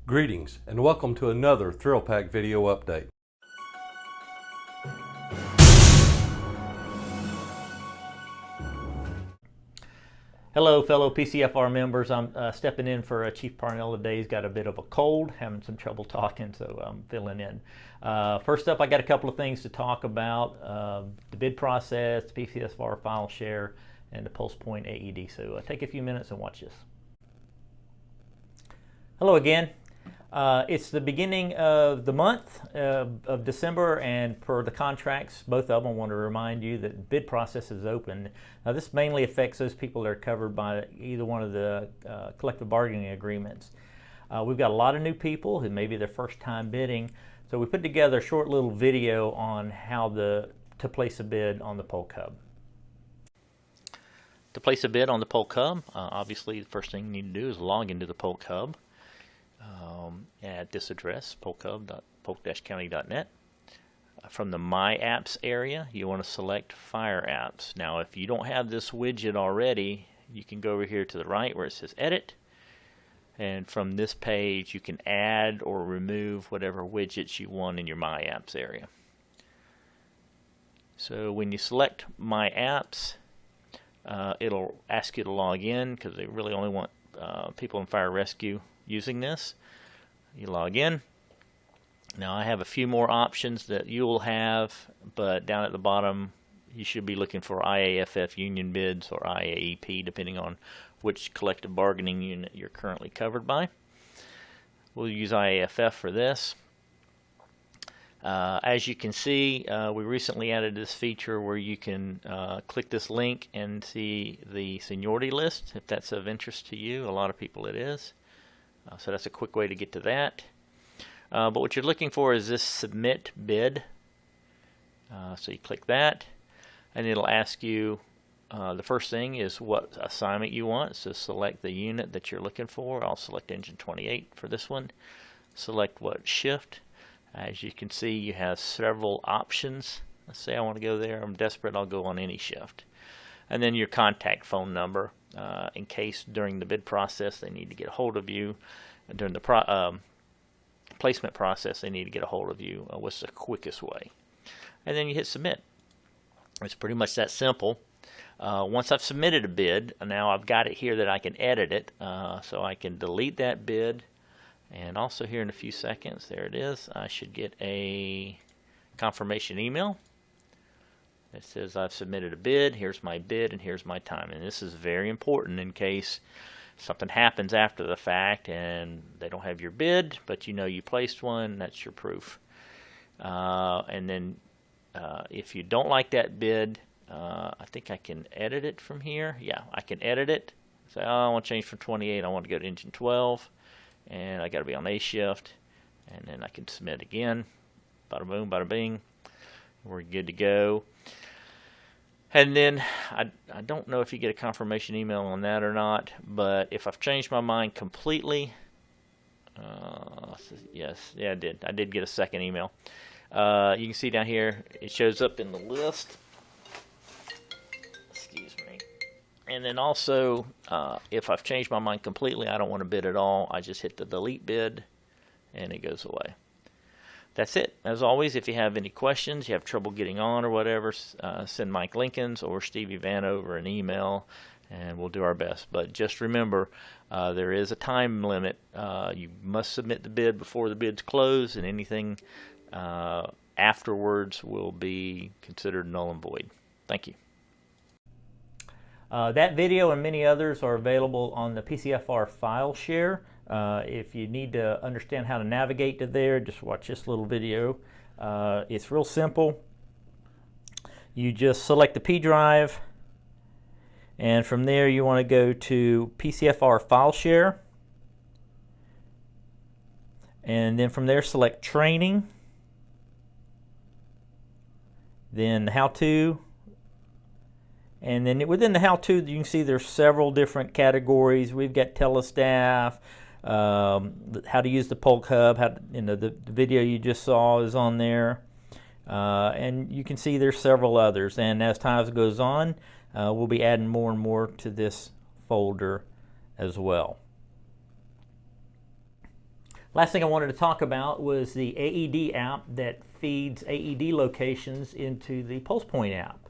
Greetings and welcome to another Thrill Pack video update. Hello fellow PCFR members, I'm stepping in for Chief Parnell today. He's got a bit of a cold, having some trouble talking, so I'm filling in. First up, I got a couple of things to talk about. The bid process, the PCFR file share, and the pulse point AED. So take a few minutes and watch this. Hello again. It's the beginning of the month of December, and per the contracts, both of them, I want to remind you that the bid process is open. Now, this mainly affects those people that are covered by either one of the collective bargaining agreements. We've got a lot of new people who maybe their first time bidding, so we put together a short little video on how to place a bid on the Polk Hub. To place a bid on the Polk Hub, obviously the first thing you need to do is log into the Polk Hub. At this address, polk-county.net. From the My Apps area, you want to select Fire Apps. Now, if you don't have this widget already, you can go over here to the right where it says Edit, and from this page you can add or remove whatever widgets you want in your My Apps area. So when you select My Apps, it'll ask you to log in because they really only want people in fire rescue using this. You log in. Now I have a few more options that you will have, but down at the bottom you should be looking for IAFF union bids or IAEP, depending on which collective bargaining unit you're currently covered by. We'll use IAFF for this. As you can see, we recently added this feature where you can click this link and see the seniority list if that's of interest to you. A lot of people it is. So that's a quick way to get to that. But what you're looking for is this submit bid. So you click that, and it'll ask you, the first thing is what assignment you want. So select the unit that you're looking for. I'll select engine 28 for this one. Select what shift. As you can see, you have several options. Let's say I want to go there. I'm desperate. I'll go on any shift. And then your contact phone number. In case during the bid process they need to get a hold of you, and during the placement process they need to get a hold of you, what's the quickest way? And then you hit submit. It's pretty much that simple. Once I've submitted a bid, now I've got it here that I can edit it, so I can delete that bid, and also here in a few seconds, there it is, I should get a confirmation email. It says I've submitted a bid, here's my bid, and here's my time. And this is very important in case something happens after the fact and they don't have your bid, but you know you placed one, that's your proof. And then if you don't like that bid, I think I can edit it from here. Yeah, I can edit it. Say, oh, I want to change from 28, I want to go to engine 12, and I got to be on A shift, and then I can submit again. Bada boom, bada bing. We're good to go. And then I don't know if you get a confirmation email on that or not, but if I've changed my mind completely, yes, yeah, I did. I did get a second email. You can see down here it shows up in the list. Excuse me. And then also, if I've changed my mind completely, I don't want to bid at all, I just hit the delete bid, and it goes away. That's it. As always, if you have any questions, you have trouble getting on or whatever, send Mike Lincolns or Stevie Vanover an email, and we'll do our best. But just remember, there is a time limit. You must submit the bid before the bids close, and anything afterwards will be considered null and void. Thank you. That video and many others are available on the PCFR file share. If you need to understand how to navigate to there, just watch this little video. It's real simple. You just select the P drive, and from there you want to go to PCFR file share, and then from there select training, then how to, and then within the how to you can see there's several different categories. We've got telestaff, how to use the Polk Hub, the video you just saw is on there, and you can see there's several others, and as time goes on we'll be adding more and more to this folder as well. Last thing I wanted to talk about was the AED app that feeds AED locations into the PulsePoint app.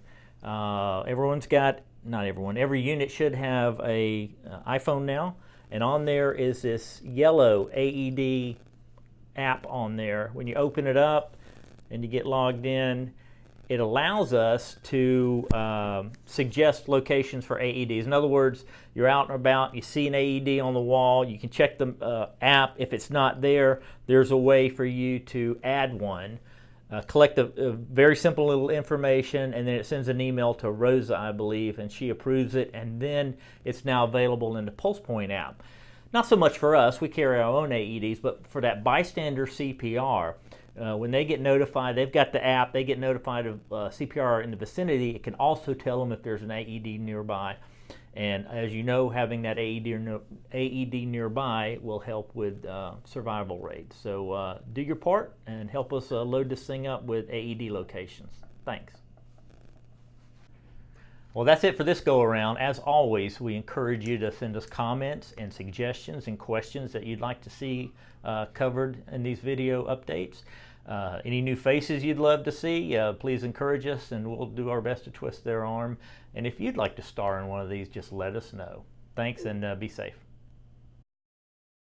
Everyone's got, not everyone, every unit should have a iPhone now, and on there is this yellow AED app on there. When you open it up and you get logged in, it allows us to suggest locations for AEDs. In other words, you're out and about, you see an AED on the wall, you can check the app. If it's not there, there's a way for you to add one. Collect a very simple little information, and then it sends an email to Rosa, I believe, and she approves it, and then it's now available in the PulsePoint app. Not so much for us, we carry our own AEDs, but for that bystander CPR, when they get notified, they've got the app, they get notified of CPR in the vicinity. It can also tell them if there's an AED nearby. And as you know, having that AED nearby will help with survival rates. So do your part and help us load this thing up with AED locations. Thanks. Well, that's it for this go around. As always, we encourage you to send us comments and suggestions and questions that you'd like to see covered in these video updates. Any new faces you'd love to see, please encourage us, and we'll do our best to twist their arm. And if you'd like to star in one of these, just let us know. Thanks, and be safe.